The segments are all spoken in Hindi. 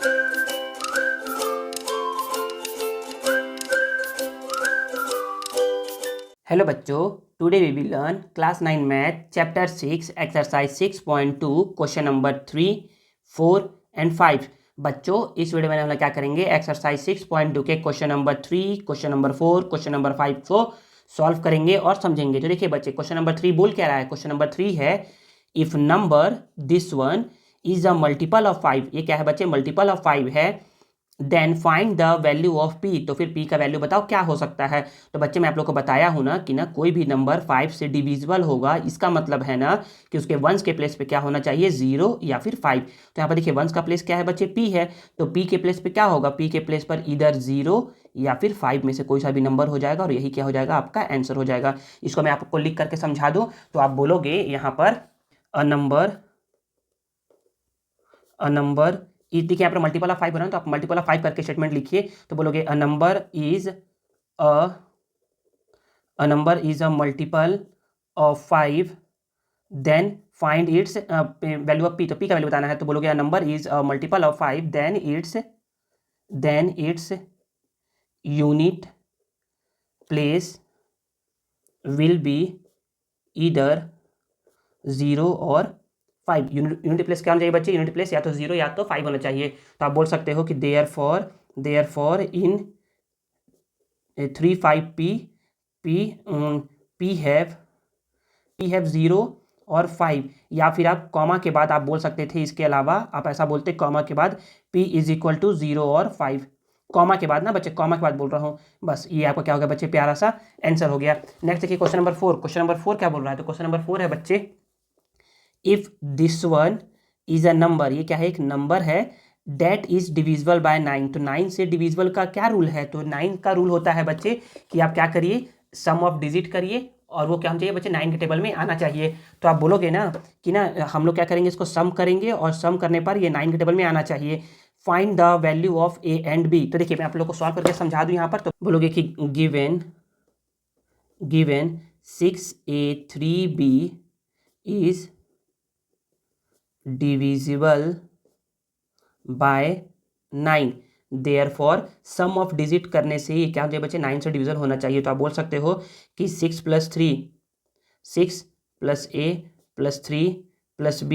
हेलो बच्चों, today we will learn class 9 math chapter 6 exercise 6.2 question number 3, 4 and 5। बच्चों, इस वीडियो में हम लोग क्या करेंगे, एक्सरसाइज 6.2 के question number 3, question number 4, question number 5 को सॉल्व करेंगे और समझेंगे। तो देखिए बच्चे, क्वेश्चन नंबर 3 बोल क्या रहा है। क्वेश्चन नंबर 3 है, if number this one is a multiple of 5। ये क्या है बच्चे, मल्टीपल ऑफ 5 है। Then find the value of P. तो फिर पी का वैल्यू बताओ क्या हो सकता है। तो बच्चे, मैं आप लोग को बताया हूं ना कि ना कोई भी नंबर 5 से डिविजिबल होगा, इसका मतलब है ना कि उसके वंस के प्लेस पे क्या होना चाहिए, 0 या फिर 5। तो यहाँ पर देखिए वंस का प्लेस क्या है बच्चे, पी है। तो पी के प्लेस पे क्या होगा, पी के प्लेस पर इधर 0 या फिर 5 में से कोई सा भी नंबर हो जाएगा और यही क्या हो जाएगा, आपका आंसर हो जाएगा। इसको मैं आपको लिख करके समझा दूं तो आप बोलोगे यहाँ पर अ नंबर इज, देखिए यहाँ पर मल्टीपल ऑफ 5 बना, तो आप मल्टीपल ऑफ 5 करके स्टेटमेंट लिखिए। तो बोलोगे a number is a multiple of 5, then find its value of P. तो पी का वैल्यू बताना है। तो बोलोगे a number is a multiple of 5, then its unit place will be either 0 और 5। यूनिट प्लेस क्या होना चाहिए बच्चे, यूनिट प्लेस या तो 0 या तो 5 होना चाहिए। तो आप बोल सकते हो कि देयरफॉर इन 3 5 पी हैव 0 और 5। या फिर आप कॉमा के बाद आप बोल सकते थे, इसके अलावा आप ऐसा बोलते कॉमा के बाद p इज इक्वल टू 0 और 5। कॉमा के बाद ना बच्चे, कॉमा के बाद बोल रहा हूँ। बस ये आपका क्या हो गया बच्चे, प्यारा सा आंसर हो गया। नेक्स्ट देखिए क्वेश्चन नंबर 4। क्वेश्चन नंबर 4 क्या बोल रहा है। तो क्वेश्चन नंबर 4 है बच्चे, if this one is a number. ये क्या है, एक नंबर है। That is divisible by 9। तो 9 से डिविजिबल का क्या रूल है। तो 9 का रूल होता है बच्चे कि आप क्या करिए, सम ऑफ डिजिट करिए और वो क्या होना चाहिए बच्चे, 9 के टेबल में आना चाहिए। तो आप बोलोगे ना कि ना हम लोग क्या करेंगे, इसको सम करेंगे और सम करने पर ये 9 के टेबल में आना चाहिए। Find the value of A and B. तो देखिए मैं आप लोग को सॉल्व करके समझा दूं यहाँ पर। तो बोलोगे कि given 6a3b is divisible by 9, therefore sum of digit करने से ये क्या हो जाए बच्चे, 9 से डिविजल होना चाहिए। तो आप बोल सकते हो कि 6 + 3, 6 + a + 3 + b,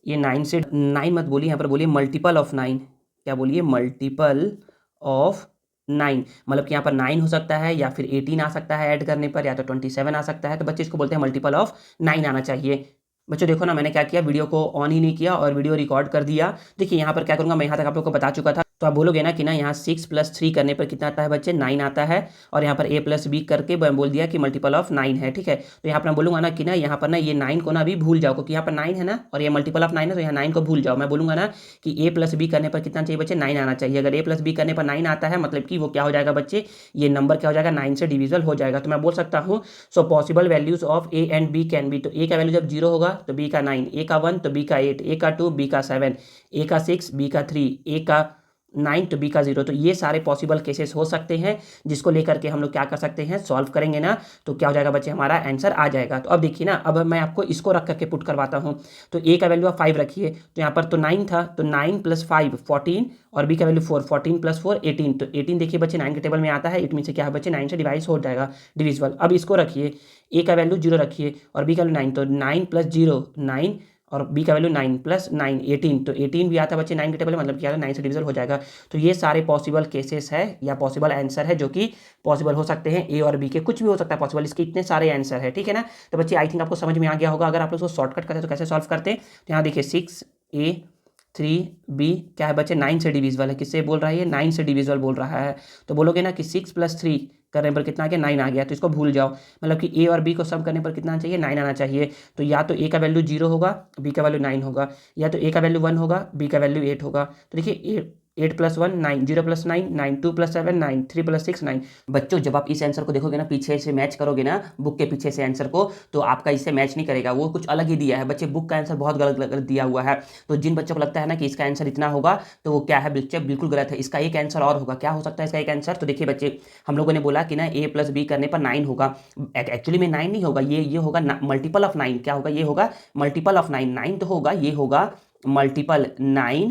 ये 9 से, 9 मत बोलिए यहाँ पर, बोलिए मल्टीपल ऑफ 9। क्या बोलिए, मल्टीपल ऑफ 9। मतलब कि यहाँ पर 9 हो सकता है या फिर 18 आ सकता है ऐड करने पर, या तो 27 आ सकता है। तो बच्चे इसको बोलते हैं मल्टीपल ऑफ 9 आना चाहिए। बच्चों देखो ना, मैंने क्या किया, वीडियो को ऑन ही नहीं किया और वीडियो रिकॉर्ड कर दिया। देखिए यहाँ पर क्या करूँगा मैं, यहाँ तक आप लोग को बता चुका था। तो आप बोलोगे ना कि ना यहाँ 6 + 3 करने पर कितना आता है बच्चे, 9 आता है। और यहाँ पर a + b करके मैं बोल दिया कि मल्टीपल ऑफ 9 है। ठीक है, तो यहाँ पर मैं बोलूँगा ना कि ना यहाँ पर ना ये 9 को ना अभी भूल जाओ, क्योंकि यहाँ पर 9 है ना और ये मल्टीपल ऑफ 9 है, तो यहाँ 9 को भूल जाओ। मैं बोलूँगा ना कि a + b करने पर कितना चाहिए बच्चे, 9 आना चाहिए। अगर a + b करने पर 9 आता है, मतलब कि वो क्या हो जाएगा बच्चे, ये नंबर क्या हो जाएगा, 9 से डिविजिबल हो जाएगा। तो मैं बोल सकता हूँ, so possible values of a and b can be. तो a का वैल्यू जब 0 होगा तो b का 9, a का 1 तो b का 8, a का 2 b का 7, a का 6 b का 3, a का 9 तो b का 0। तो ये सारे पॉसिबल केसेस हो सकते हैं, जिसको लेकर के हम लोग क्या कर सकते हैं, सॉल्व करेंगे ना तो क्या हो जाएगा बच्चे, हमारा आंसर आ जाएगा। तो अब देखिए ना, अब मैं आपको इसको रख करके पुट करवाता हूँ। तो a का वैल्यू आप 5 रखिए, तो यहाँ पर तो 9 था, तो 9 + 5 14, और b का वैल्यू 4, 14 + 4 18। तो 18 देखिए बच्चे 9 के टेबल में आता है, इट मीन से क्या है बच्चे, 9 से डिवाइस हो जाएगा, डिविजिबल। अब इसको रखिए, a का वैल्यू 0 रखिए और b का वैल्यू 9, तो 9 + 0 9 और b का वैल्यू 9 + 9 18। तो 18 भी आता है बच्चे 9 के टेबल में, मतलब क्या है, 9 से डिविजल हो जाएगा। तो ये सारे पॉसिबल केसेस है या पॉसिबल आंसर है जो कि पॉसिबल हो सकते हैं, ए और बी के, कुछ भी हो सकता है पॉसिबल, इसके इतने सारे आंसर है। ठीक है ना। तो बच्चे आई थिंक आपको समझ में आ गया होगा। अगर आप लोग उसको शॉर्टकट करते तो कैसे सॉल्व करते, तो यहाँ देखिए 6a3b क्या है बच्चे, 9 से डिविजिबल है। किससे बोल रहा है, ये 9 से डिविजिबल बोल रहा है। तो बोलोगे ना कि 6 + 3 करने पर कितना आ गया, 9 आ गया। तो इसको भूल जाओ, मतलब कि a और b को सम करने पर कितना चाहिए, 9 आना चाहिए। तो या तो a का वैल्यू 0 होगा, b का वैल्यू 9 होगा, या तो a का वैल्यू 1 होगा, b का वैल्यू 8 होगा। तो देखिए 8 + 1 9, 0 + 9 9, 2 + 7 9, 3 + 6 9। बच्चों जब आप इस आंसर को देखोगे ना, पीछे से मैच करोगे ना, बुक के पीछे से आंसर को, तो आपका इससे मैच नहीं करेगा, वो कुछ अलग ही दिया है बच्चे। बुक का आंसर बहुत गलत गलत दिया हुआ है। तो जिन बच्चों को लगता है ना कि इसका आंसर इतना होगा, तो वो क्या है बच्चे, बिल्कुल गलत है। इसका एक आंसर और होगा। क्या हो सकता है इसका एक आंसर, तो देखिए बच्चे, हम लोगों ने बोला कि ना a + b करने पर 9 होगा। एक्चुअली में 9 नहीं होगा, ये होगा मल्टीपल ऑफ 9। क्या होगा, ये होगा मल्टीपल ऑफ 9। 9 तो होगा, ये होगा मल्टीपल 9,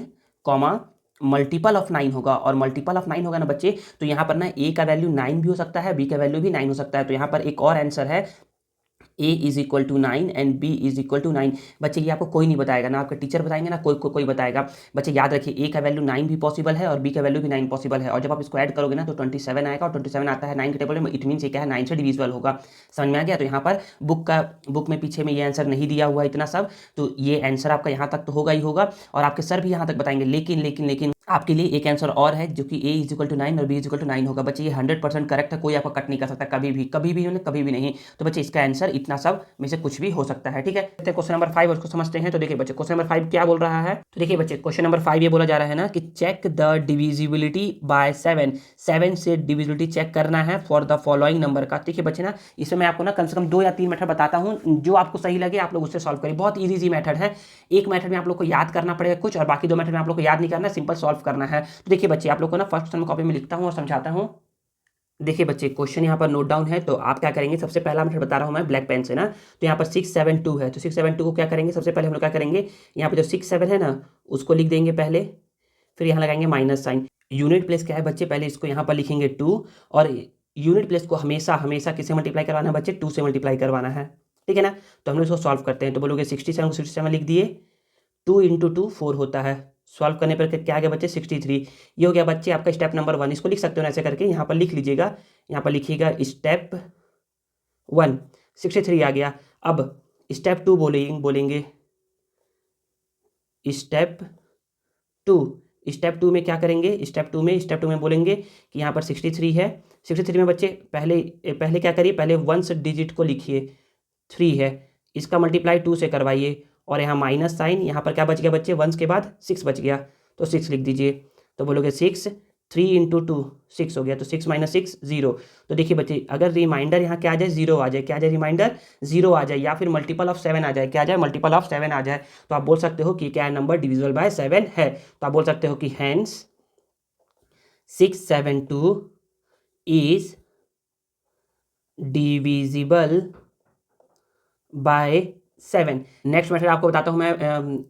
मल्टीपल ऑफ 9 होगा, और मल्टीपल ऑफ 9 होगा ना बच्चे, तो यहाँ पर ना ए का वैल्यू 9 भी हो सकता है, बी का वैल्यू भी 9 हो सकता है। तो यहाँ पर एक और आंसर है, A is equal to 9 and B is equal to 9। बच्चे ये आपको कोई नहीं बताएगा, ना आपके टीचर बताएंगे ना कोई बताएगा। बच्चे याद रखिए, ए का वैल्यू 9 भी पॉसिबल है और बी का वैल्यू भी 9 पॉसिबल है, और जब आप इसको ऐड करोगे ना तो 27 आएगा, और 27 आता है 9 के टेबल में, इट मीन्स ये क्या है, 9 से डिविजिबल होगा। समझ में आ गया? तो यहाँ पर बुक में पीछे में ये आंसर नहीं दिया हुआ इतना सब, तो ये आंसर आपका यहाँ तक तो होगा ही होगा, और आपके सर भी यहाँ तक बताएंगे। लेकिन लेकिन लेकिन आपके लिए एक आंसर और है, जो कि ए इज इक्वल टू 9 और बी इज इक्वल टू 9 होगा। बच्चे ये 100% करेक्ट है, कोई आपको कट नहीं कर सकता कभी भी, कभी भी नहीं। तो बच्चे इसका आंसर इतना सब में से कुछ भी हो सकता है, ठीक है। क्वेश्चन नंबर 5 उसको समझते हैं। तो देखिए बच्चे, क्वेश्चन नंबर 5 क्या बोल रहा है, तो देखिए बच्चे, क्वेश्चन नंबर 5 ये बोला जा रहा है ना कि चेक द डिविजिबिलिटी बाय 7 से डिविजिबिलिटी चेक करना है फॉर द फॉलोइंग नंबर का। देखिए बच्चे ना, इसमें मैं आपको ना कम से कम 2 या 3 मेथड बताता हूँ, जो आपको सही लगे आप लोग उससे सॉल्व करिए। बहुत ईजी मेथड है, एक मेथड में आप लोग को याद करना पड़ेगा कुछ, और बाकी 2 मेथड में आप लोग को याद नहीं करना, सिंपल सॉल्व करना है। तो देखिए बच्चे, आप लोग को ना फर्स्ट कॉपी में लिखता हूँ और समझाता हूँ। देखिए बच्चे, क्वेश्चन यहाँ पर नोट डाउन है, तो आप क्या करेंगे, सबसे पहला मेथड बता रहा हूँ मैं ब्लैक पेन से ना। तो यहाँ पर 672 है, तो 672 को क्या करेंगे, सबसे पहले हम लोग क्या करेंगे, यहाँ पर जो 67 है ना उसको लिख देंगे पहले, फिर यहाँ लगाएंगे माइनस साइन। यूनिट प्लेस क्या है बच्चे, पहले इसको यहाँ पर लिखेंगे 2, और यूनिट प्लेस को हमेशा हमेशा किससे मल्टीप्लाई करवाना है बच्चे, 2 से मल्टीप्लाई करवाना है, ठीक है ना। तो हम लोग इसको सॉल्व करते हैं, तो बोलोगे 67 को 67 लिख दिए, 2 × 2 4 होता है। सॉल्व करने पर क्या आ गया बच्चे, 63। ये हो गया बच्चे आपका स्टेप नंबर 1। इसको लिख सकते हो ऐसे करके, यहाँ पर लिख लीजिएगा, यहाँ पर लिखिएगा स्टेप 1, 63 आ गया। अब स्टेप 2 बोलेंगे स्टेप 2। स्टेप 2 में क्या करेंगे, स्टेप 2 में बोलेंगे कि यहाँ पर 63 है। 63 में बच्चे पहले क्या करिए, पहले 1 डिजिट को लिखिए, 3 है, इसका मल्टीप्लाई 2 से करवाइए, और यहाँ माइनस साइन, यहाँ पर क्या बच गया बच्चे, 1 के बाद 6 बच गया, तो 6 लिख दीजिए। तो बोलोगे 6, 3 × 2 6 हो गया, तो 6 - 6 0। तो देखिए बच्चे, अगर रिमाइंडर यहाँ क्या आ जाए, 0 आ जाए, क्या आ जाए, रिमाइंडर 0 आ जाए, या फिर मल्टीपल ऑफ 7 आ जाए, क्या आ जाए, मल्टीपल ऑफ 7 आ जाए, तो आप बोल सकते हो कि क्या नंबर डिविजिबल बाय 7 है। तो आप बोल सकते हो कि hence 672 is divisible by 7। Next method आपको बताता हूँ मैं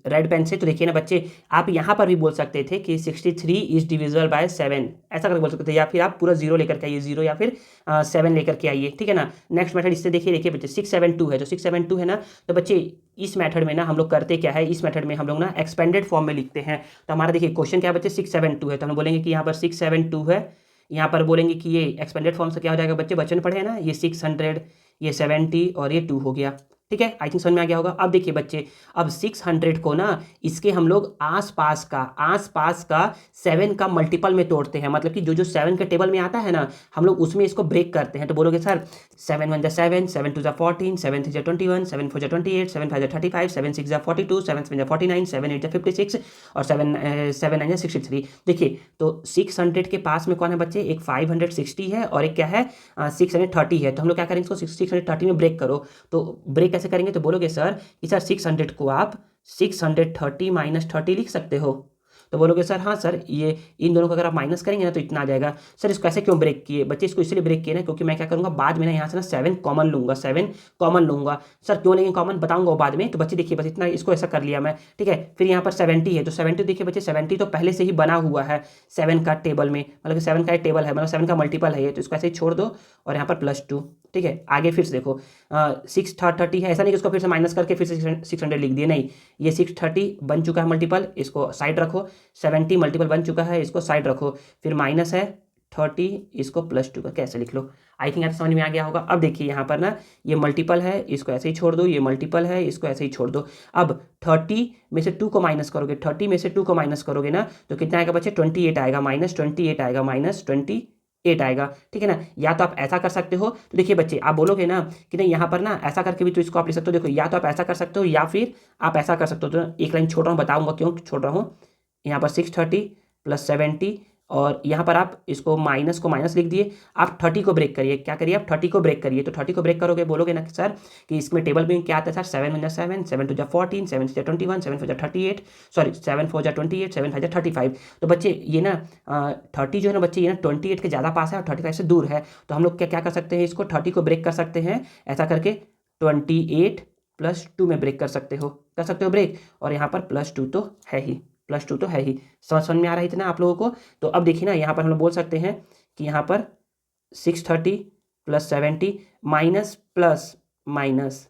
रेड पेन से। तो देखिए ना बच्चे, आप यहाँ पर भी बोल सकते थे कि 63 इज डिविजिबल बाय 7, ऐसा करके बोल सकते थे, या फिर आप पूरा 0 लेकर के आइए, 0 या फिर 7 लेकर के आइए, ठीक है ना। नेक्स्ट मेथड इससे देखिए बच्चे, 672 है, तो 672 है ना, तो बच्चे इस मेथड में ना हम लोग करते क्या है, इस मेथड में हम लोग ना एक्सपेंडेड फॉर्म में लिखते हैं। तो हमारा देखिए क्वेश्चन क्या है बच्चे, 672 है, तो हम बोलेंगे कि यहाँ पर 672 है, यहाँ पर बोलेंगे कि ये एक्सपेंडेड फॉर्म से क्या हो जाएगा बच्चे, बच्चन पढ़े ना, ये 600, ये 70 और ये 2 हो गया, ठीक है। आई थिंक समझ में आ गया होगा। अब देखिए बच्चे, अब 600 को ना इसके हम लोग आसपास का 7 का मल्टीपल में तोड़ते हैं, मतलब कि जो 7 के टेबल में आता है ना, हम लोग उसमें इसको ब्रेक करते हैं। तो बोलोगे सर 7 × 1 = 7, 7 × 2 = 14, 7 × 3 = 21, 7 × 4 = 28, 7 × 5 = 35, 7 × 6 = 42, 7 × 7 = 49, 7 × 8 = 56, और 7 × 9 = 63। देखिए, तो 600 के पास में कौन है बच्चे, एक 560 है और एक क्या है 630 है। तो हम लोग क्या करेंगे, इसको 630 में ब्रेक करो। तो ब्रेक कैसे करेंगे, तो बोलोगे सर कि सर 600 को आप 630 - 30 लिख सकते हो। तो बोलोगे सर हाँ सर, ये इन दोनों को अगर आप माइनस करेंगे ना तो इतना आ जाएगा। सर इसको ऐसे क्यों ब्रेक किए बच्चे, इसको इसलिए ब्रेक किए ना क्योंकि मैं क्या करूँगा, बाद में ना यहाँ से ना 7 कॉमन लूँगा, 7 कॉमन लूँगा। सर क्यों लेंगे कॉमन, बताऊँगा बाद में। तो बच्चे देखिए, बस इतना, इसको ऐसा कर लिया मैं, ठीक है। फिर यहाँ पर 70 है, तो 70 देखिए बच्चे, 70 तो पहले से ही बना हुआ है 7 का टेबल में, मतलब 7 का एक टेबल है, मतलब 7 का मल्टीपल है ये, तो इसको ऐसे ही छोड़ दो, और यहाँ पर +2, ठीक है। आगे फिर से देखो 630 है, ऐसा नहीं कि इसको फिर से माइनस करके फिर से 600 लिख दिए, नहीं, ये 630 बन चुका है मल्टीपल, इसको साइड रखो, 70 मल्टीपल बन चुका है, इसको साइड रखो, फिर माइनस है 30, इसको +2 का कैसे लिख लो। आई थिंक आपको समझ में आ गया होगा। अब देखिए यहाँ पर ना ये मल्टीपल है, इसको ऐसे ही छोड़ दो, ये मल्टीपल है, इसको ऐसे ही छोड़ दो। अब 30 में से 2 को माइनस करोगे, 30 में से 2 को माइनस करोगे ना, तो कितना आएगा बच्चे, 28 आएगा, -28 आएगा, -28 आएगा, ठीक है ना। या तो आप ऐसा कर सकते हो, तो देखिए बच्चे, आप बोलोगे ना कि नहीं यहाँ पर ना ऐसा करके भी तो इसको आप लिख सकते हो। देखो, या तो आप ऐसा कर सकते हो, या फिर आप ऐसा कर सकते हो। तो एक लाइन छोड़ रहा हूँ, बताऊँगा क्यों छोड़ रहा हूँ। यहाँ पर 630 + 70, और यहाँ पर आप इसको माइनस को माइनस लिख दिए, आप 30 को ब्रेक करिए, क्या करिए आप 30 को ब्रेक करिए। तो 30 को ब्रेक करोगे, बोलोगे ना कि सर कि इसमें टेबल में क्या आता है सर, 7 × 1 = 7, 7 × 2 = 14, 7 × 3 = 21, 7 × 4 = 38, सॉरी 7 × 4 = 28, 7 × 5 = 35। तो बच्चे ये ना 30 जो है ना बच्चे, ये ना 28 के ज़्यादा पास है और 35 से दूर है। तो हम लोग क्या कर सकते हैं, इसको 30 को ब्रेक कर सकते हैं, ऐसा करके 28 + 2 में ब्रेक कर सकते हो ब्रेक, और यहाँ पर +2 तो है ही, +2 तो है ही। समझ में आ रहा है इतना आप लोगों को? तो अब देखिए ना, यहाँ पर हम लोग बोल सकते हैं कि यहाँ पर 630 + 70 minus plus minus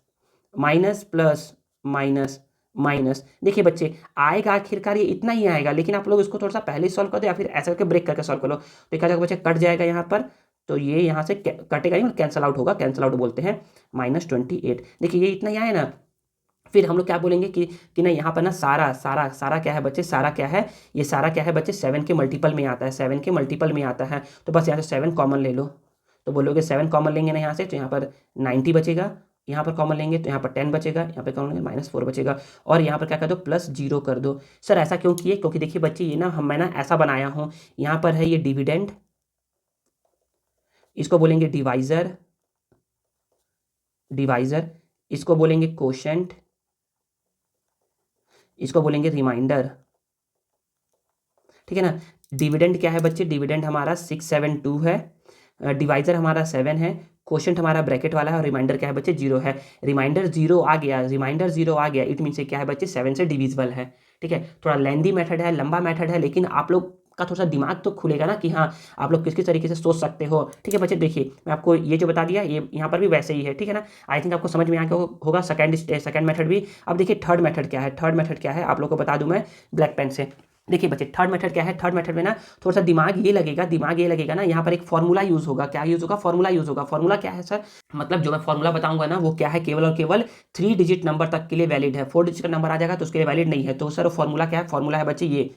minus plus minus minus. देखिए बच्चे, आएगा आखिरकार ये इतना ही आएगा, लेकिन आप लोग इसको थोड़ा सा पहले सॉल्व कर दो या फिर ऐसा करके ब्रेक करके सॉल्व कर लो। तो क्या जाएगा बच्चे, कट जाएगा यहाँ पर, तो ये यहाँ से कटेगा नहीं, कैंसल आउट होगा, कैंसल आउट बोलते हैं। -28, देखिए ये इतना ही आया ना। फिर हम लोग क्या बोलेंगे कि ना यहाँ पर ना सारा सारा सारा क्या है बच्चे, सारा क्या है, ये सारा क्या है बच्चे, 7 के मल्टीपल में आता है, 7 के मल्टीपल में आता है। तो बस यहाँ से 7 कॉमन ले लो, तो बोलोगे 7 कॉमन लेंगे ना यहाँ से, तो यहाँ पर 90 बचेगा। यहाँ पर कॉमन लेंगे तो यहाँ पर 10 बचेगा, यहाँ पर कॉमन लेंगे -4 बचेगा। और यहाँ पर क्या कर दो, +0 कर दो। सर ऐसा क्यों किए, क्योंकि देखिए बच्चे ये ना मैं ना ऐसा बनाया हूँ, यहाँ पर है ये डिविडेंड, इसको बोलेंगे डिवाइजर, डिवाइजर, इसको बोलेंगे कोशेंट, इसको बोलेंगे रिमाइंडर, ठीक है ना। डिविडेंड क्या है बच्चे, डिविडेंड हमारा 672 है, डिवाइजर हमारा 7 है, क्वोशंट हमारा ब्रैकेट वाला है, और रिमाइंडर क्या है बच्चे, 0 है। रिमाइंडर 0 आ गया, रिमाइंडर 0 आ गया, इट मीन से क्या है बच्चे, 7 से डिविजिबल है। ठीक है, थोड़ा लेंदी मेथड है, लंबा मेथड है, लेकिन आप लोग का थोड़ा सा दिमाग तो खुलेगा ना कि हाँ आप लोग किस किस तरीके से सोच सकते हो। ठीक है बच्चे, देखिए मैं आपको ये जो बता दिया, ये यहाँ पर भी वैसे ही है, ठीक है ना। आई थिंक आपको समझ में आ गया होगा सेकंड मेथड भी। अब देखिए थर्ड मेथड क्या है, थर्ड मेथड क्या है आप लोग को बता दूं मैं ब्लैक पेन से। देखिए बच्चे थर्ड मेथड क्या है, थर्ड मेथड में ना थोड़ा सा दिमाग ये लगेगा ना, यहाँ पर एक फॉर्मूला यूज होगा। क्या यूज होगा, फॉर्मूला यूज होगा। फॉर्मूला क्या है सर, मतलब जो मैं फॉर्मूला बताऊंगा ना वो क्या है, केवल और केवल 3 डिजिट नंबर तक के लिए वैलिड है। 4 डिजिट का नंबर आ जाएगा तो उसके लिए वैलिड नहीं है। तो सर फॉर्मूला क्या है, फॉर्मूला है बच्चे ये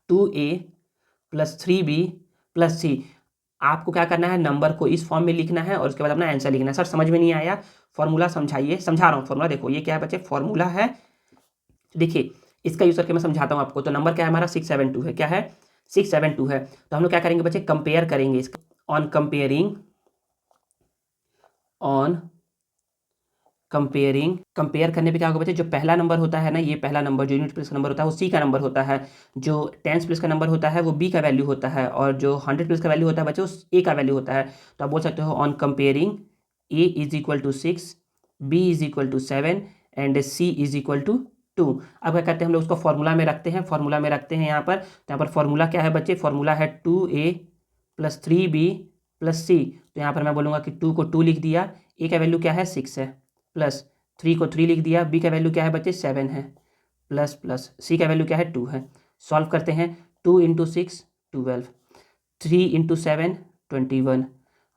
2a + 3b + c। आपको क्या करना है, नंबर को इस फॉर्म में लिखना है और उसके बाद अपना आंसर लिखना है। सर समझ में नहीं आया, फॉर्मूला समझाइए। समझा रहा हूँ फॉर्मूला, देखो ये क्या है बच्चे, फॉर्मूला है, देखिए इसका यूज करके मैं समझाता हूँ आपको। तो नंबर क्या है हमारा, 672 है। क्या है, 672 है। तो हम लोग क्या करेंगे बच्चे, कंपेयर करेंगे इसका, ऑन कंपेयर करने पे क्या होगा बच्चे, जो पहला नंबर होता है ना, ये पहला नंबर जो यूनिट प्लेस का नंबर होता है वो सी का नंबर होता है, जो टेंस प्लेस का नंबर होता है वो बी का वैल्यू होता है, और जो 100 प्लेस का वैल्यू होता है बच्चे वो ए का वैल्यू होता है। तो आप बोल सकते हो on comparing A = 6, B = 7 and C = 2। अब क्या करते हैं हम लोग उसको फॉर्मूला में रखते हैं, फॉर्मूला में रखते हैं यहाँ पर। तो यहाँ पर फॉर्मूला क्या है बच्चे, फॉर्मूला है 2a + 3b + c। तो यहाँ पर मैं बोलूँगा कि 2 को 2 लिख दिया, ए का वैल्यू क्या है 6 है, प्लस 3 को 3 लिख दिया, बी का वैल्यू क्या है बच्चे 7 है, प्लस प्लस सी का वैल्यू क्या है 2 है। सॉल्व करते हैं, 2 × 6 12, 3 × 7 21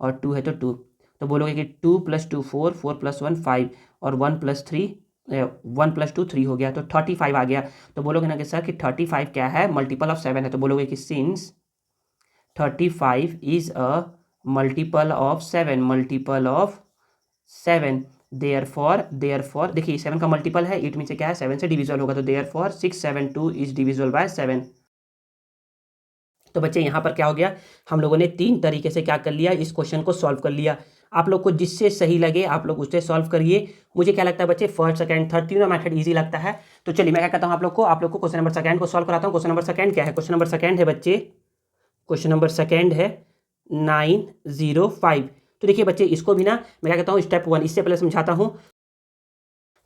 और 2 है तो 2। तो बोलोगे कि 2 + 2 4, 4 + 1 5 और 1 + 3 1 + 2 3 हो गया, तो 35 आ गया। तो बोलोगे ना कि सर कि 35 क्या है, मल्टीपल ऑफ 7 है। तो बोलोगे कि since 35 is a multiple of 7, multiple of 7, therefore देखिए 7 का मल्टीपल है, इट मीन से क्या है 7 से डिविजिबल होगा। तो देयरफॉर 672 इज डिविजिबल बाय 7। तो बच्चे यहाँ पर क्या हो गया, हम लोगों ने 3 तरीके से क्या कर लिया, इस क्वेश्चन को सॉल्व कर लिया। आप लोग को जिससे सही लगे आप लोग उससे सॉल्व करिए। मुझे क्या लगता है बच्चे, फर्स्ट सेकंड थर्ड तीनों मेथड इजी लगता है। तो चलिए मैं क्या कहता हूँ आप लोग को क्वेश्चन नंबर सेकंड को सॉल्व कराता हूँ। क्वेश्चन नंबर सेकंड क्या है, क्वेश्चन नंबर सेकंड है बच्चे, क्वेश्चन नंबर सेकंड है 905। तो देखिए बच्चे इसको भी ना मैं क्या कहता हूँ स्टेप 1, इससे पहले समझाता हूँ।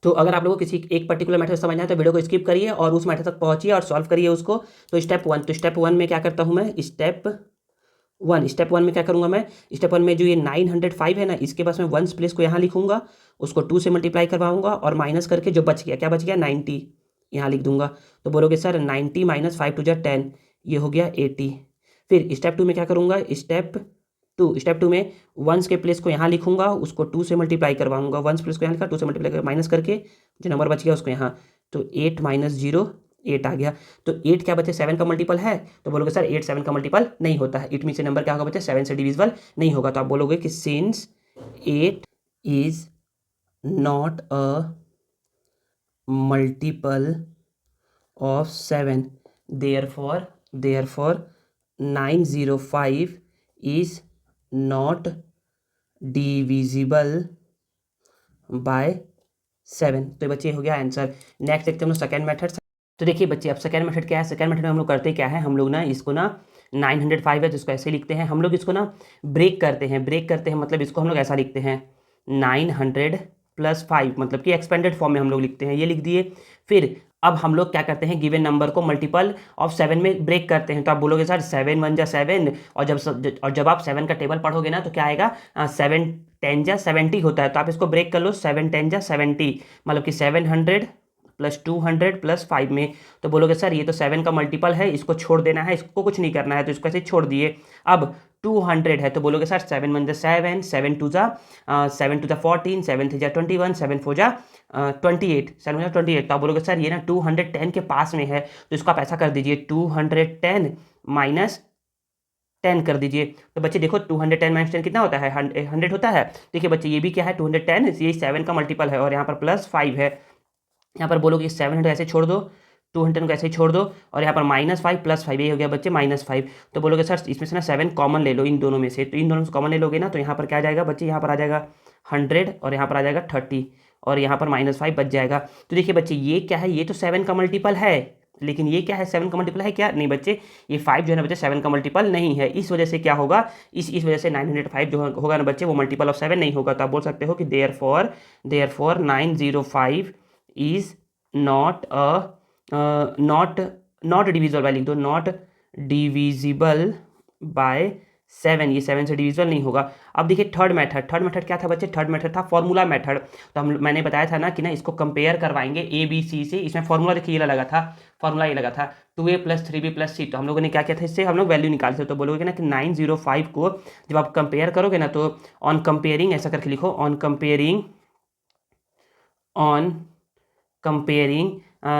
तो अगर आप लोगों को किसी एक पर्टिकुलर मेथड समझना है तो वीडियो को स्किप करिए और उस मेथड तक पहुंचिए और सॉल्व करिए उसको। तो स्टेप 1 में क्या करता हूं मैं, स्टेप वन में क्या करूंगा मैं, स्टेप 1 में जो ये 905 है ना, इसके पास में वंस प्लेस को यहाँ लिखूंगा, उसको 2 से मल्टीप्लाई करवाऊंगा और माइनस करके जो बच गया, क्या बच गया 90, यहाँ लिख दूंगा। तो बोलोगे सर 90 - 5 × 2 = 10, ये हो गया 80। फिर स्टेप 2 में क्या करूँगा, स्टेप टू में वंस के प्लेस को यहाँ लिखूंगा, उसको 2 से मल्टीप्लाई करवाऊंगा, वंस प्लेस को यहाँ लिखा, 2 से मल्टीप्लाई कर माइनस करके जो नंबर बच गया उसको यहाँ, तो 8 - 0 8 आ गया। तो 8 क्या बचे, 7 का मल्टीपल है। तो बोलोगे सर 8 7 का मल्टीपल नहीं होता है, इट मीन से नंबर क्या होगा बच्चे 7 से डिविजिबल नहीं होगा। तो आप बोलोगे कि since 8 is not a multiple of 7, therefore 905 is not divisible by 7। तो बच्चे हो गया आंसर। नेक्स्ट देखते हैं हम लोग सेकेंड मेथड। तो देखिए बच्चे अब सेकेंड मेथड क्या है, सेकेंड मेथड में हम लोग करते क्या है, हम लोग ना इसको ना 905 है तो इसको ऐसे लिखते हैं, हम लोग इसको ना ब्रेक करते हैं मतलब इसको हम लोग ऐसा लिखते हैं 900 + 5, मतलब कि एक्सपेंडेड फॉर्म में हम लोग लिखते हैं, ये लिख दिए। फिर अब हम लोग क्या करते हैं, गिवन नंबर को मल्टीपल ऑफ 7 में ब्रेक करते हैं। तो आप बोलोगे सर 7 1 जा 7, और जब आप 7 का टेबल पढ़ोगे ना तो क्या आएगा, 7 10 जा 70 होता है। तो आप इसको ब्रेक कर लो, 7 10 जा 70, मतलब कि 700 प्लस 200 प्लस 5 में। तो बोलोगे सर ये तो 7 का मल्टीपल है, इसको छोड़ देना है, इसको कुछ नहीं करना है, तो इसको ऐसे छोड़ दिए। अब 200 है, तो बोलोगे सर 7 1 जा 7, 7 2 जा 14, 7 3 जा 21, 7 4 जा 28, 7 जा 28। तो आप बोलोगे सर ये ना 210 के पास में है, तो इसको आप ऐसा कर दीजिए 210 माइनस 10 कर दीजिए। तो बच्चे देखो 210 माइनस 10 कितना होता है, 100 होता है। देखिए बच्चे ये भी क्या है, 210, ये 7 का मल्टीपल है, और यहाँ पर प्लस 5 है। यहाँ पर बोलोगे 700 ऐसे छोड़ दो, 200 को ऐसे ही छोड़ दो, और यहाँ पर -5 + 5, ये हो गया बच्चे -5। तो बोलोगे सर इसमें से ना 7 कॉमन ले लो इन दोनों में से, तो इन दोनों से कॉमन ले लोगे ना, तो यहाँ पर क्या आ जाएगा बच्चे, यहाँ पर आ जाएगा 100, और यहाँ पर आ जाएगा 30, और यहाँ पर -5 बच जाएगा। तो देखिए बच्चे ये क्या है, ये तो 7 का मल्टीपल है, लेकिन ये क्या है, 7 का मल्टीपल है क्या, नहीं बच्चे, ये 5 जो है ना बच्चे 7 का मल्टीपल नहीं है। इस वजह से क्या होगा, इस वजह से 905 जो होगा ना बच्चे, वो मल्टीपल ऑफ 7 नहीं होगा। तो आप बोल सकते हो कि therefore 905 is not not divisible by, लिख दो नॉट डिविजिबल बाय 7, ये 7 से डिविजिबल नहीं होगा। अब देखिए थर्ड मेथड क्या था बच्चे, थर्ड मेथड था फॉर्मूला मेथड। तो मैंने बताया था ना कि ना इसको कंपेयर करवाएंगे ABC से। इसमें फॉर्मूला देखिए ये लगा था, फॉर्मूला ये लगा था 2A + 3B + C। तो हम लोगों ने क्या किया था, इससे हम लोग वैल्यू निकालते थे। तो बोलोगे ना कि 905 को जब आप कंपेयर करोगे ना, तो ऑन कंपेयरिंग ऐसा करके लिखो, on comparing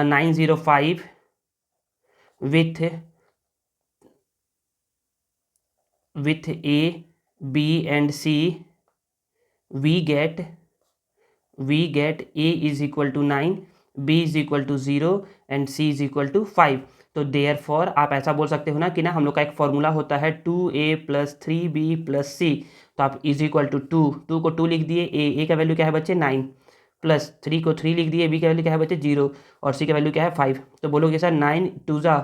905 with A, B and C, we get A is equal to 9, B is equal to 0 and C is equal to 5। तो देयरफॉर आप ऐसा बोल सकते हो ना कि ना हम लोग का एक फॉर्मूला होता है 2A + 3B + C। तो आप इज इक्वल टू 2 को 2 लिख दिए, ए का वैल्यू क्या है बच्चे 9, प्लस 3 को 3 लिख दिए, बी का वैल्यू क्या है बच्चे 0, और सी का वैल्यू क्या है 5। तो बोलोगे सर 9 2 जा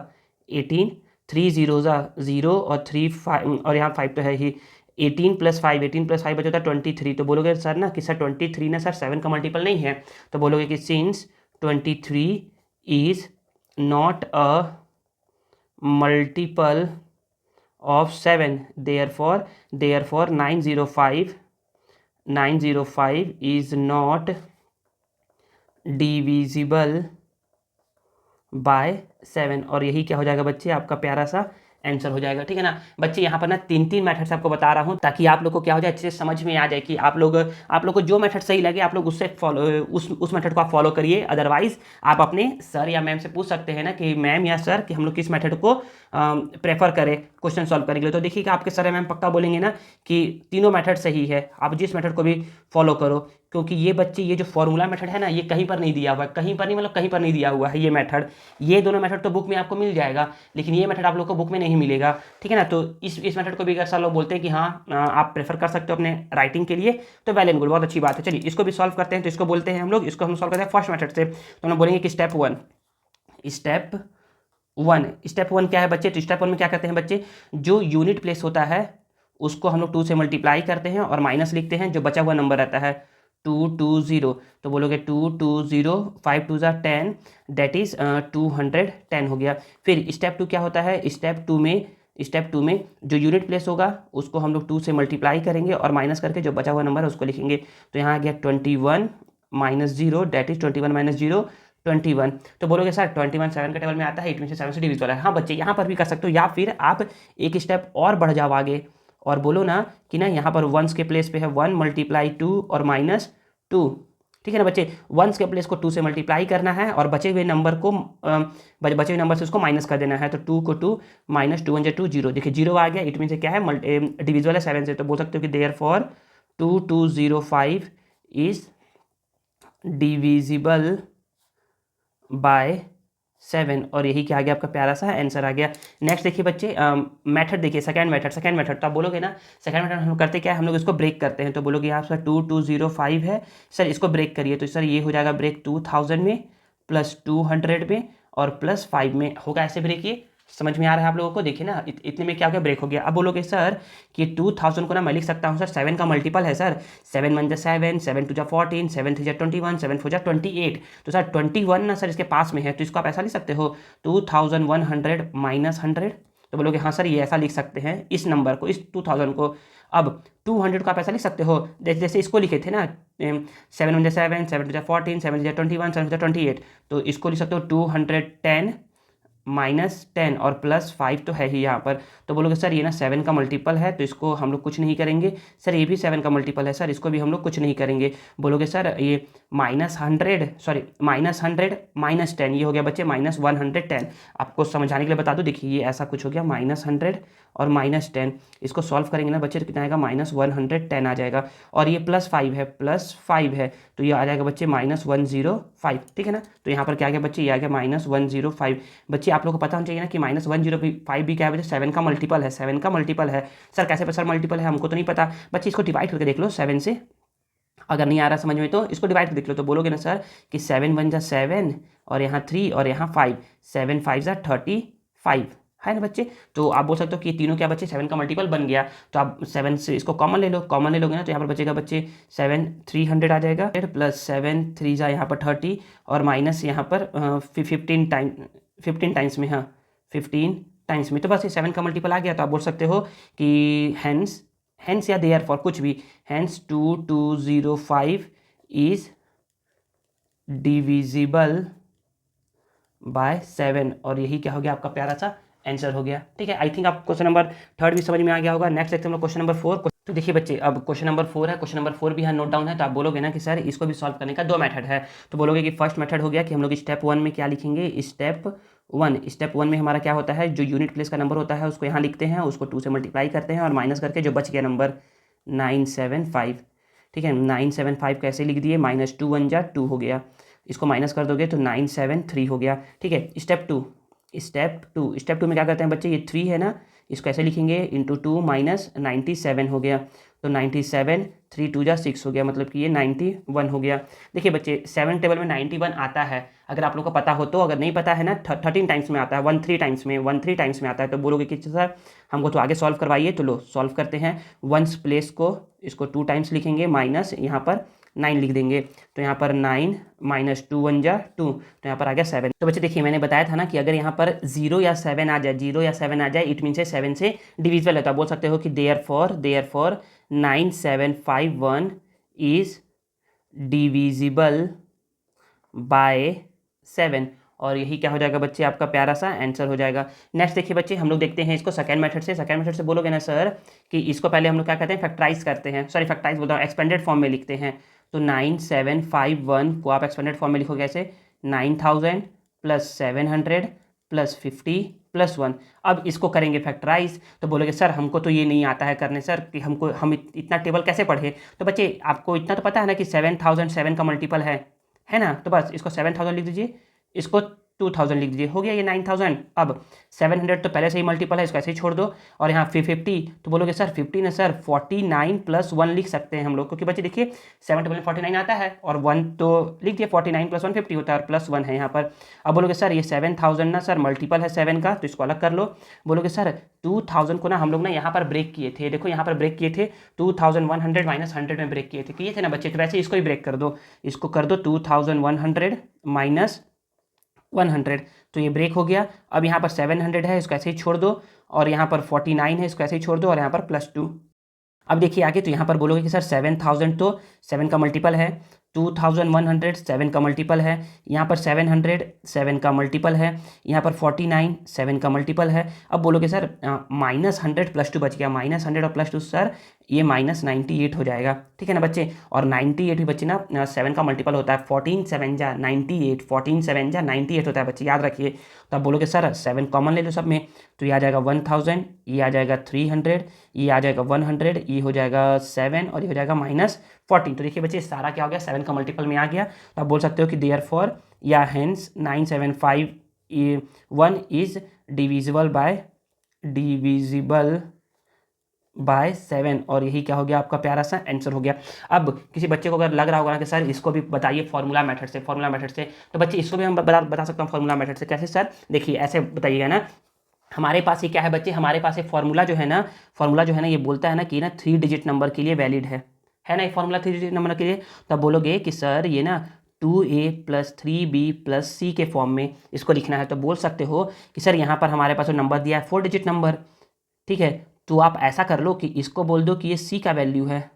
18, 3 0 जा 0, और 3 5, और यहाँ 5 तो है ही, 18 + 5, 18 + 5 बचा 23। तो बोलोगे सर ना कि सर 23 ना सर 7 का मल्टीपल नहीं है। तो बोलोगे कि since 23 is not a multiple of 7, therefore 905 is not divisible by 7। और यही क्या हो जाएगा बच्चे, आपका प्यारा सा आंसर हो जाएगा। ठीक है ना बच्चे, यहाँ पर ना 3 मेथड्स आपको बता रहा हूँ, ताकि आप लोग को क्या हो जाए, अच्छे से समझ में आ जाए कि आप लोग को जो मेथड सही लगे आप लोग उससे फॉलो, उस मेथड को आप फॉलो करिए। अदरवाइज आप अपने सर या मैम से पूछ सकते हैं ना कि मैम या सर कि हम लोग किस मेथड को प्रेफर करें क्वेश्चन सॉल्व करने के लिए। तो देखिएगा आपके सर या मैम पक्का बोलेंगे ना कि तीनों मेथड सही है, आप जिस मेथड को भी फॉलो करो। क्योंकि ये बच्चे, ये जो फॉर्मूला मेथड है ना, ये कहीं पर नहीं दिया हुआ है, कहीं पर नहीं, मतलब कहीं पर नहीं दिया हुआ है ये मेथड। ये दोनों मेथड तो बुक में आपको मिल जाएगा, लेकिन ये मेथड आप लोग को बुक में नहीं मिलेगा। ठीक है ना, तो इस मेथड को भी अगर सर लोग बोलते हैं कि हाँ आप प्रेफर कर सकते हो अपने राइटिंग के लिए, तो वेल एंड गुड, बहुत अच्छी बात है। चलिए इसको भी सॉल्व करते हैं। तो इसको बोलते हैं हम लोग, इसको हम सॉल्व करते हैं फर्स्ट मेथड से। तो हम बोलेंगे कि स्टेप वन क्या है बच्चे। तो स्टेप 1 में क्या करते हैं बच्चे, जो यूनिट प्लेस होता है उसको हम लोग 2 से मल्टीप्लाई करते हैं और माइनस लिखते हैं, जो बचा हुआ नंबर रहता है 220। तो बोलोगे 220, 5 2 = 10, दैट इज 210 हो गया। फिर स्टेप 2 क्या होता है, स्टेप टू में जो यूनिट प्लेस होगा उसको हम लोग 2 से मल्टीप्लाई करेंगे और माइनस करके जो बचा हुआ नंबर है उसको लिखेंगे। तो यहाँ आ गया 21 - 0, दैट इज 21 - 0 21। तो बोलोगे सर 21 7 के टेबल में आता है, 8 में से 7 से डिविजिबल है। हाँ बच्चे, यहाँ पर भी कर सकते हो, या फिर आप एक स्टेप और बढ़ जाओ आगे और बोलो ना कि ना यहाँ पर वंस के प्लेस पे है 1 × 2 और -2। ठीक है ना बच्चे, वंस के प्लेस को 2 से मल्टीप्लाई करना है और बचे हुए नंबर से उसको माइनस कर देना है। तो 2 को 2 -2 × 2 0। देखिए 0 आ गया, इट मीन से क्या है, डिविजिबल है 7 से। तो बोल सकते हो कि देयरफॉर 2205 इज डिविजिबल बाय 7। और यही क्या आ गया, आपका प्यारा सा आंसर आ गया। नेक्स्ट देखिए बच्चे, मेथड देखिए, सेकंड मेथड। तो आप बोलोगे ना सेकंड मेथड हम करते क्या है, हम लोग इसको ब्रेक करते हैं। तो बोलोगे यहाँ पर 2205 है सर, इसको ब्रेक करिए। तो सर ये हो जाएगा ब्रेक 2000 में, +200 में और +5 में होगा, ऐसे ब्रेक ये समझ में आ रहा है आप लोगों को? देखिए ना, इतने में क्या हो गया, ब्रेक हो गया। अब बोलोगे सर कि 2000 को ना मैं लिख सकता हूँ सर 7 का मल्टीपल है सर, 7 1 जा 7, 7 2 जा 14, 7 3 जा 21, 7 4 जा 28। तो सर 21 ना सर इसके पास में है, तो इसको आप ऐसा लिख सकते हो 2100 माइनस 100। तो बोलोगे हाँ सर ये ऐसा लिख सकते हैं इस नंबर को, इस 2000 को। अब 200 को आप ऐसा लिख सकते हो जैसे इसको लिखे थे ना, 7 1 जा 7, 7 2 जा 14, 7 3 जा 21, 7 4 जा 28। तो इसको लिख सकते हो 210 -10 और +5 तो है ही यहाँ पर। तो बोलोगे सर ये ना 7 का मल्टीपल है, तो इसको हम लोग कुछ नहीं करेंगे। सर ये भी 7 का मल्टीपल है सर, इसको भी हम लोग कुछ नहीं करेंगे। बोलोगे सर ये -100 सॉरी -100 -10 ये हो गया बच्चे -110। आपको समझाने के लिए बता दूं, देखिए ये ऐसा कुछ हो गया -100 और -10। इसको सॉल्व करेंगे ना बच्चे तो कितना आएगा, -110 आ जाएगा। और ये +5 है तो ये आ जाएगा बच्चे -105। ठीक है ना, तो यहाँ पर क्या आ गया बच्चे, ये आ गया -105। बच्चे आप लोगों को पता होना चाहिए ना कि -105 भी क्या है बच्चे, 7 का मल्टीपल है, 7 का मल्टीपल है। सर कैसे सर मल्टीपल है, हमको तो नहीं पता। बच्चे इसको डिवाइड करके देख लो 7 से, अगर नहीं आ रहा समझ में तो इसको डिवाइड कर देख लो। तो बोलोगे ना सर कि 7 1 जा 7 और यहाँ 3 और यहाँ 5, 7 5 जा 35 है ना बच्चे। तो आप बोल सकते हो कि ये तीनों क्या बच्चे 7 का मल्टीपल बन गया। तो आप 7 से इसको कॉमन ले लो, कॉमन ले लोगे ना तो यहाँ पर बचेगा बच्चे 7 300 आ जाएगा, प्लस 7 3 जा यहाँ पर 30 और माइनस यहाँ पर 15 टाइम्स में, हाँ 15 टाइम्स में। तो बस ये 7 का मल्टीपल आ गया। तो आप बोल सकते हो कि हैंस या देयर फॉर कुछ भी, हैंस 2205 इज डिविजिबल बाय 7। और यही क्या हो गया आपका प्यारा सा आंसर हो गया। ठीक है, आई थिंक आप क्वेश्चन नंबर 3 भी समझ में आ गया होगा। नेक्स्ट देखते हैं हम लोग क्वेश्चन नंबर 4। तो देखिए बच्चे अब क्वेश्चन नंबर 4 है, क्वेश्चन नंबर 4 भी यहाँ नोट डाउन है। तो आप बोलोगे ना कि सर इसको भी सॉल्व करने का 2 मेथड है। तो बोलोगे कि फर्स्ट मेथड हो गया कि हम लोग स्टेप 1 में क्या लिखेंगे, स्टेप 1 में हमारा क्या होता है, जो यूनिट प्लेस का नंबर होता है उसको यहाँ लिखते हैं, उसको 2 से मल्टीप्लाई करते हैं और माइनस करके जो बच गया नंबर 975। ठीक है, 975 कैसे लिख दिए, -2 1 जा 2 हो गया, इसको माइनस कर दोगे तो 973 हो गया। ठीक है, स्टेप टू में क्या करते हैं बच्चे, ये 3 है ना, इसको ऐसे लिखेंगे इंटू 2 माइनस 97 हो गया। तो 97 3 2 जा 6 हो गया, मतलब कि ये 91 हो गया। देखिए बच्चे 7 टेबल में 91 आता है, अगर आप लोग को पता हो तो। अगर नहीं पता है ना 13 टाइम्स में आता है, 13 टाइम्स में आता है। तो बोलोगे कि सर हमको तो आगे सॉल्व करवाइए। तो लो सॉल्व करते हैं। वंस प्लेस को इसको 2 टाइम्स लिखेंगे, माइनस यहाँ पर 9 लिख देंगे। तो यहाँ पर 9 -2 1 जा 2, तो यहाँ पर आ गया 7। तो बच्चे देखिए मैंने बताया था ना कि अगर यहाँ पर 0 या 7 आ जाए, इट मीन से 7 से डिविजिबल है। तो आप बोल सकते हो कि देयरफॉर 9751 इज डिविजिबल बाय 7। और यही क्या हो जाएगा बच्चे, आपका प्यारा सा आंसर हो जाएगा। नेक्स्ट देखिए बच्चे हम लोग देखते हैं इसको सेकंड मेथड से। बोलोगे ना सर कि इसको पहले हम लोग क्या करते हैं, फैक्टराइज करते हैं, सॉरी फैक्टराइज बोलता हूँ, एक्सपेंडेड फॉर्म में लिखते हैं। तो 9751 को आप एक्सपेंडेड फॉर्म में लिखोगे ऐसे, 9000 + 700 + 50 + 1। अब इसको करेंगे फैक्टराइज। तो बोलोगे सर हमको तो ये नहीं आता है करने सर, कि हम इतना टेबल कैसे पढ़े। तो बच्चे आपको इतना तो पता है ना कि 7000 7 का मल्टीपल है ना। तो बस इसको 7000 लिख दीजिए, इसको 2000 लिख दीजिए, हो गया ये 9000। अब 700 तो पहले से ही मल्टीपल है, इसको ऐसे ही छोड़ दो। और यहाँ 50, तो बोलोगे सर 50 ना सर 49 + 1 लिख सकते हैं हम लोग, क्योंकि बच्चे देखिए 7 टेबल में 49 आता है और 1 तो लिख दिए, 49 + 1 50 होता है और +1 है यहाँ पर। अब बोलोगे सर ये 7000 ना सर मल्टीपल है 7 का, तो इसको अलग कर लो। बोलोगे सर 2000 को ना हम लोग ना यहाँ पर ब्रेक किए थे, देखो यहाँ पर ब्रेक किए थे 2100 - 100 में ब्रेक किए थे ना बच्चे। तो वैसे इसको ही ब्रेक कर दो, इसको कर दो 2100 - 100, तो ये ब्रेक हो गया। अब यहाँ पर 700 है, इसको ऐसे ही छोड़ दो। और यहाँ पर 49 है, इसको ऐसे ही छोड़ दो और यहाँ पर +2। अब देखिए आगे, तो यहाँ पर बोलोगे कि सर 7000 तो 7 का मल्टीपल है, 2100 7 का मल्टीपल है, यहाँ पर 700 7 का मल्टीपल है, यहाँ पर 49 7 का मल्टीपल है। अब बोलोगे सर -100 + 2 बच गया, -100 और +2 सर ये -98 हो जाएगा। ठीक है ना बच्चे, और 98 भी बच्चे ना 7 का मल्टीपल होता है, 14 7 जा 98, 14 7 जा 98 होता है बच्चे, याद रखिए। तो आप बोलोगे सर 7 कॉमन ले लो सब में, तो ये आ जाएगा 1000, ये आ जाएगा 300, ये आ जाएगा 100, ये हो जाएगा 7 और ये हो जाएगा -14। तो देखिए बच्चे सारा क्या हो गया, 7 का मल्टीपल में आ गया। तो आप बोल सकते हो कि देयरफॉर या हेंस 9751 इज डिविजिबल बाय 7। और यही क्या हो गया, आपका प्यारा सा आंसर हो गया। अब किसी बच्चे को अगर लग रहा होगा ना कि सर इसको भी बताइए फॉर्मूला मेथड से, तो बच्चे इसको भी हम बता सकता हूँ फॉर्मूला मेथड से। कैसे सर, देखिए ऐसे बताइएगा ना, हमारे पास ये क्या है बच्चे, हमारे पास एक फॉर्मूला जो है ना, ये बोलता है ना कि ना 3 डिजिट नंबर के लिए वैलिड है ना, ये फॉर्मूला 3 डिजिट नंबर के लिए। तो आप बोलोगे कि सर ये ना 2a + 3b + c के फॉर्म में इसको लिखना है, तो बोल सकते हो कि सर यहाँ पर हमारे पास जो नंबर दिया है 4 डिजिट नंबर, ठीक है। तो आप ऐसा कर लो कि इसको बोल दो कि ये c का वैल्यू है,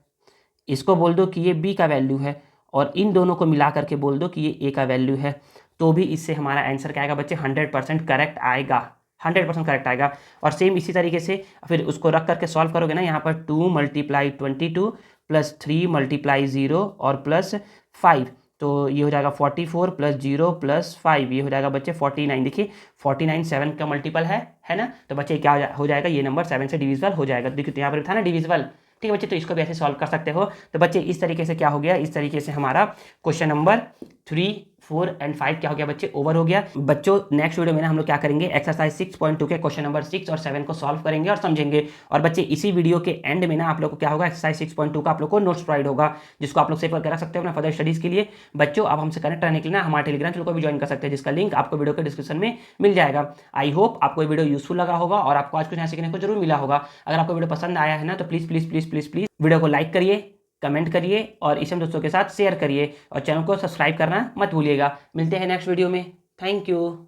इसको बोल दो कि ये b का वैल्यू है, और इन दोनों को मिला करके बोल दो कि ये a का वैल्यू है। तो भी इससे हमारा आंसर क्या आएगा बच्चे, 100% करेक्ट आएगा, 100% करेक्ट आएगा। और सेम इसी तरीके से फिर उसको रख करके सॉल्व करोगे ना, यहाँ पर 2 × 22 + 3 × 0 और +5, तो ये हो जाएगा 44 + 0 + 5, ये हो जाएगा बच्चे 49। देखिए 49 7 का मल्टीपल है ना, तो बच्चे क्या हो जाएगा, ये नंबर 7 से डिविजिबल हो जाएगा। देखिए तो यहाँ पर था ना डिविजिबल, ठीक है बच्चे, तो इसको भी ऐसे सॉल्व कर सकते हो। तो बच्चे इस तरीके से क्या हो गया, इस तरीके से हमारा क्वेश्चन नंबर 3, 4 और 5 क्या हो गया बच्चे, ओवर हो गया। बच्चों नेक्स्ट वीडियो में ना हम लोग क्या करेंगे, एक्सरसाइज 6.2 के क्वेश्चन नंबर 6 और 7 को सॉल्व करेंगे और समझेंगे। और बच्चे इसी वीडियो के एंड में ना आप लोग को क्या होगा, एक्सरसाइज 6.2 का आप लोग को नोट्स प्रोवाइड होगा, जिसको आप लोग सेव करके रख सकते हो अपना फर्दर स्टडीज के लिए। बच्चों आप हमसे कनेक्ट रहने के लिए ना हमारे टेलीग्राम चैनल को भी ज्वाइन कर सकते हैं, जिसका लिंक आपको वीडियो के डिस्क्रिप्शन में मिल जाएगा। आई होप आपको ये वीडियो यूजफुल लगा होगा और आपको आज कुछ नया सीखने को जरूर मिला होगा। अगर आपको वीडियो पसंद आया है ना, तो please please please please please video को लाइक करिए, कमेंट करिए और इसे दोस्तों के साथ शेयर करिए, और चैनल को सब्सक्राइब करना मत भूलिएगा। मिलते हैं नेक्स्ट वीडियो में, थैंक यू।